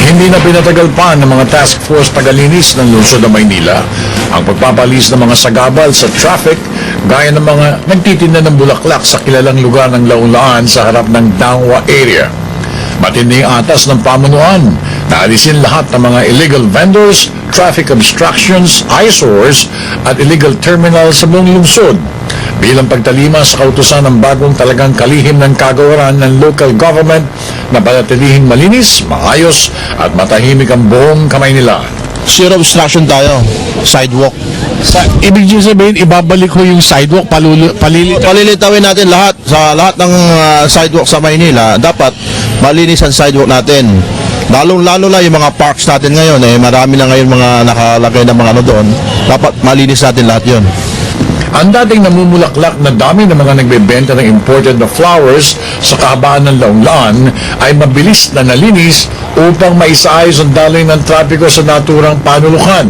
Hindi na pinatagal pa ng mga task force tagalinis ng lungsod ng Maynila ang pagpapalis ng mga sagabal sa traffic gaya ng mga nagtitinda ng bulaklak sa kilalang lugar ng Laulaan sa harap ng Dangwa area. Matinding atas ng pamunuan na alisin lahat ng mga illegal vendors, traffic obstructions, eyesores at illegal terminal sa buong lungsod. Bilang pagtalima sa kautusan ng bagong talagang kalihim ng kagawaran ng local government na panatilihing malinis, maayos at matahimik ang buong Kamaynilaan. Zero obstruction tayo. Sidewalk. Ibig sabihin, ibabalik ko yung sidewalk, Palilitawin natin lahat. Sa lahat ng sidewalk sa Maynila, dapat malinis ang sidewalk natin. Lalo na yung mga parks natin ngayon. Marami na ngayon mga nakalagay na mga ano doon. Dapat malinis natin lahat yon. Ang dating namumulaklak na dami ng mga nagbebenta ng imported na flowers sa kahabaan ng Laulaan ay mabilis na nalinis upang maisaayos ang daloy ng trapiko sa naturang panulukan.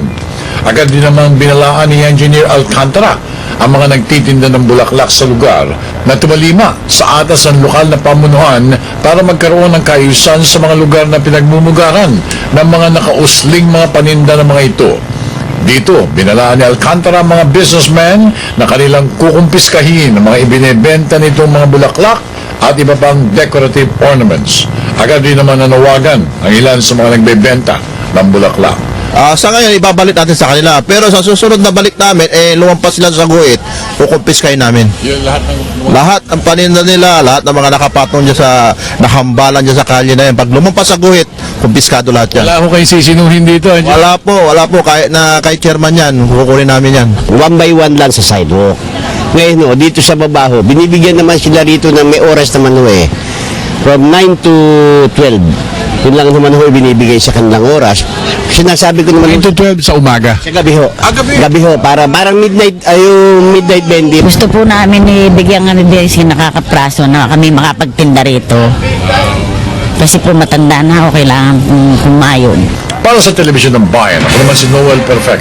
Agad din namang binalaan ni Engineer Alcantara ang mga nagtitinda ng bulaklak sa lugar na tumalima sa atas ng lokal na pamunuan para magkaroon ng kaayusan sa mga lugar na pinagmumugaran ng mga nakausling mga paninda ng mga ito. Dito, binalaan ni Alcantara ang mga businessmen na kanilang kukumpiskahin ng mga ibinebenta nitong mga bulaklak at iba pang decorative ornaments. Agad din naman nanawagan ang ilan sa mga nagbebenta ng bulaklak. Sa ngayon, ibabalik natin sa kanila. Pero sa susunod na balik namin, lumampas sila sa guhit, kukumpiskahin namin. Yung Lahat ang paninda nila, lahat ng mga nakapatong dyan sa, nakambalan dyan sa kalye na yan. Pag lumampas sa guhit, kumpiskado lahat yan. wala ko kayo sisinuhin dito. Wala po. Kahit chairman yan, kukunin namin yan. 1 by 1 lang sa sidewalk. Ngayon, dito sa babaho, binibigyan naman sila rito ng may oras naman from 9 to 12. Yun lang naman binibigay sa kanilang oras. Sinasabi ko naman 9 to 12 sa umaga. sa gabi ho. gabi? Gabi ho, parang midnight, yung midnight vending. Gusto po namin ibigyan kami si nakakapraso na kami makapagtinda rito. Kasi po matanda na ako, kailangan kumayon. Para sa Telebisyon ng Bayan, ako naman si Noel Perfecto.